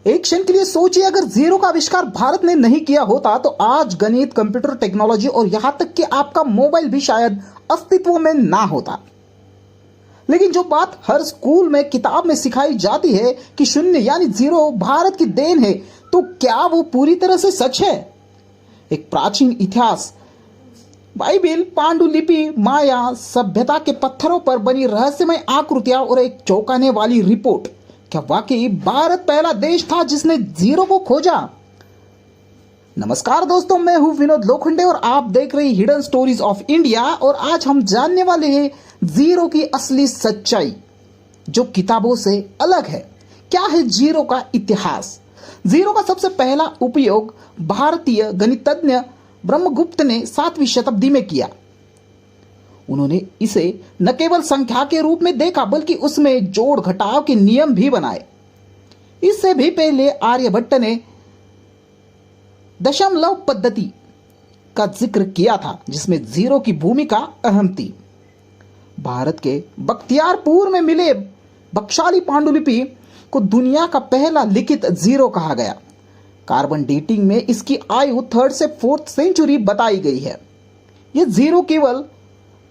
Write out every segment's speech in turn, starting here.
एक क्षण के लिए सोचिए, अगर जीरो का आविष्कार भारत ने नहीं किया होता तो आज गणित, कंप्यूटर, टेक्नोलॉजी और यहां तक कि आपका मोबाइल भी शायद अस्तित्व में ना होता। लेकिन जो बात हर स्कूल में, किताब में सिखाई जाती है कि शून्य यानी जीरो भारत की देन है, तो क्या वो पूरी तरह से सच है? एक प्राचीन इतिहास, बाइबिल, पांडुलिपि, माया सभ्यता के पत्थरों पर बनी रहस्यमय आकृतियां और एक चौंकाने वाली रिपोर्ट। क्या वाकई भारत पहला देश था जिसने जीरो को खोजा? नमस्कार दोस्तों, मैं हूं विनोद लोखंडे और आप देख रहे हैं हिडन स्टोरीज ऑफ इंडिया। और आज हम जानने वाले हैं जीरो की असली सच्चाई, जो किताबों से अलग है। क्या है जीरो का इतिहास? जीरो का सबसे पहला उपयोग भारतीय गणितज्ञ ब्रह्मगुप्त ने 7वीं शताब्दी में किया। उन्होंने इसे न केवल संख्या के रूप में देखा, बल्कि उसमें जोड़ घटाव के नियम भी बनाए। इससे भी पहले आर्यभट्ट ने दशमलव पद्धति का जिक्र किया था, जिसमें जीरो की भूमिका अहम थी। भारत के बख्तियारपुर में मिले बख्शाली पांडुलिपि को दुनिया का पहला लिखित जीरो कहा गया। कार्बन डेटिंग में इसकी आयु 3rd से 4th सेंचुरी बताई गई है। यह जीरो केवल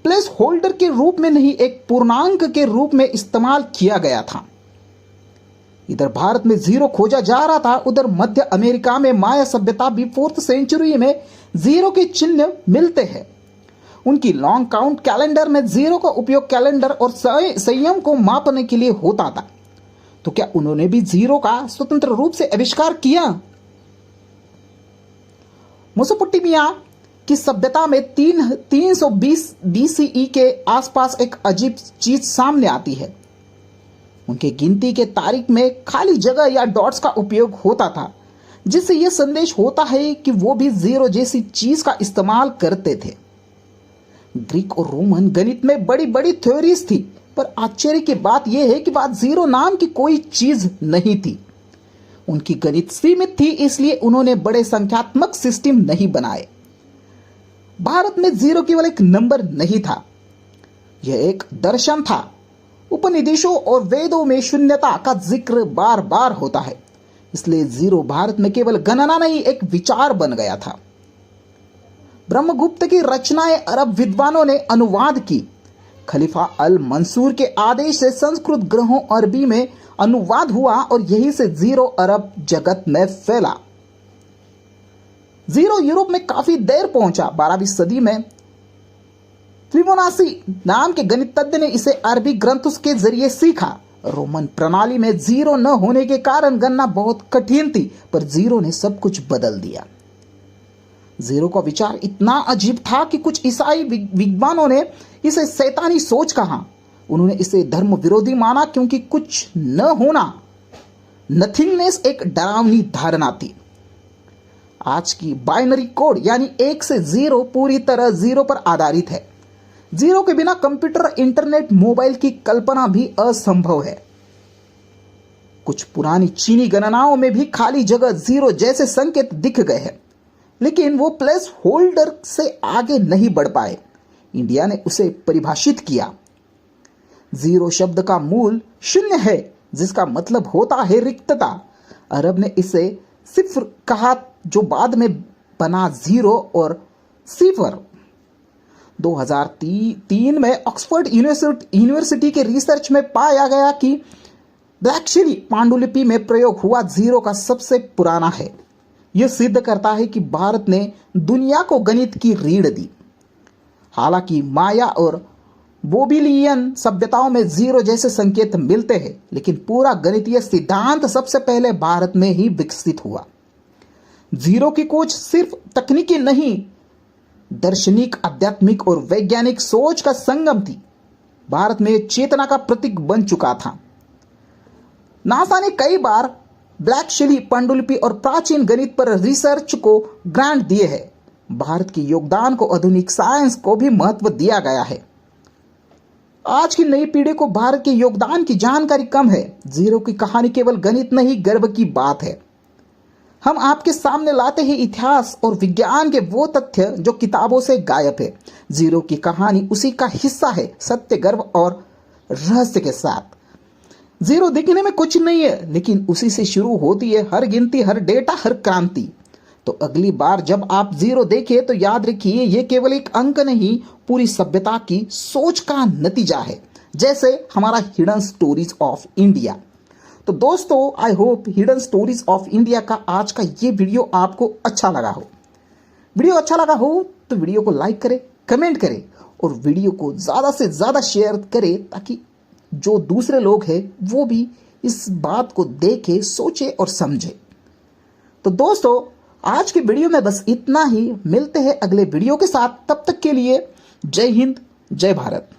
प्लेस होल्डर के रूप में नहीं, एक पूर्णांक के रूप में इस्तेमाल किया गया था। इधर भारत में जीरो खोजा जा रहा था, उधर मध्य अमेरिका में माया सभ्यता भी 4th सेंचुरी में जीरो के चिन्ह मिलते हैं। उनकी लॉन्ग काउंट कैलेंडर में जीरो का उपयोग कैलेंडर और संयम को मापने के लिए होता था। तो क्या उन्होंने भी जीरो का स्वतंत्र रूप से आविष्कार किया? मेसोपोटामिया की सभ्यता में 320 बीसीई के आसपास एक अजीब चीज सामने आती है। उनके गिनती के तारीख में खाली जगह या डॉट्स का उपयोग होता था, जिससे यह संदेश होता है कि वो भी जीरो जैसी चीज का इस्तेमाल करते थे। ग्रीक और रोमन गणित में बड़ी बड़ी थ्योरीज थी, पर आश्चर्य की बात यह है कि बात जीरो नाम की कोई चीज नहीं थी। उनकी गणित सीमित थी, इसलिए उन्होंने बड़े संख्यात्मक सिस्टम नहीं बनाए। भारत में जीरो केवल एक नंबर नहीं था, यह एक दर्शन था। उपनिषदों और वेदों में शून्यता का जिक्र बार बार होता है, इसलिए जीरो भारत में केवल गणना नहीं, एक विचार बन गया था। ब्रह्मगुप्त की रचनाएं अरब विद्वानों ने अनुवाद की। खलीफा अल मंसूर के आदेश से संस्कृत ग्रंथों अरबी में अनुवाद हुआ और यही से जीरो अरब जगत में फैला। जीरो यूरोप में काफी देर पहुंचा। 12वीं सदी में फिबोनाची नाम के गणितज्ञ ने इसे अरबी ग्रंथों के जरिए सीखा। रोमन प्रणाली में जीरो न होने के कारण गणना बहुत कठिन थी, पर जीरो ने सब कुछ बदल दिया। जीरो का विचार इतना अजीब था कि कुछ ईसाई विद्वानों ने इसे शैतानी सोच कहा। उन्होंने इसे धर्म विरोधी माना, क्योंकि कुछ न होना, नथिंगनेस, एक डरावनी धारणा थी। आज की बाइनरी कोड यानी 1 से 0 पूरी तरह जीरो पर आधारित है। जीरो के बिना कंप्यूटर, इंटरनेट, मोबाइल की कल्पना भी असंभव है। कुछ पुरानी चीनी गणनाओं में भी खाली जगह जीरो जैसे संकेत दिख गए हैं, लेकिन वो प्लेस होल्डर से आगे नहीं बढ़ पाए। इंडिया ने उसे परिभाषित किया। जीरो शब्द का मूल शून्य है, जिसका मतलब होता है रिक्तता। अरब ने इसे सिफर कहा, जो बाद में बना जीरो और सिफर। 2003 में ऑक्सफोर्ड यूनिवर्सिटी के रिसर्च में पाया गया कि ब्लैकशिली पांडुलिपि में प्रयोग हुआ जीरो का सबसे पुराना है। यह सिद्ध करता है कि भारत ने दुनिया को गणित की रीढ़ दी। हालांकि माया और बोबिलियन सभ्यताओं में जीरो जैसे संकेत मिलते हैं, लेकिन पूरा गणितीय सिद्धांत सबसे पहले भारत में ही विकसित हुआ। जीरो की खोज सिर्फ तकनीकी नहीं, दार्शनिक, आध्यात्मिक और वैज्ञानिक सोच का संगम थी। भारत में चेतना का प्रतीक बन चुका था। नासा ने कई बार ब्लैकशिली पांडुलिपि और प्राचीन गणित पर रिसर्च को ग्रांट दिए हैं। भारत के योगदान को आधुनिक साइंस को भी महत्व दिया गया है। आज की नई पीढ़ी को भारत के योगदान की जानकारी कम है। जीरो की कहानी केवल गणित नहीं, गर्व की बात है। हम आपके सामने लाते हैं इतिहास और विज्ञान के वो तथ्य जो किताबों से गायब है। जीरो की कहानी उसी का हिस्सा है, सत्य, गर्व और रहस्य के साथ। जीरो दिखने में कुछ नहीं है, लेकिन उसी से शुरू होती है हर गिनती, हर डेटा, हर क्रांति। तो अगली बार जब आप जीरो देखें तो याद रखिए ये केवल एक अंक नहीं, पूरी सभ्यता की सोच का नतीजा है, जैसे हमारा हिडन स्टोरीज ऑफ इंडिया। तो दोस्तों, I hope hidden stories of India का आज का ये वीडियो आपको अच्छा लगा हो। वीडियो अच्छा लगा हो तो वीडियो को लाइक करें, कमेंट करें और वीडियो को ज़्यादा से ज़्यादा शेयर करें, ताकि जो दूसरे लोग हैं वो भी इस बात को देखें, सोचे और समझे। तो दोस्तों, आज की वीडियो में बस इतना ही। मिलते हैं अगले वीडियो के साथ, तब तक के लिए जय हिंद, जय भारत।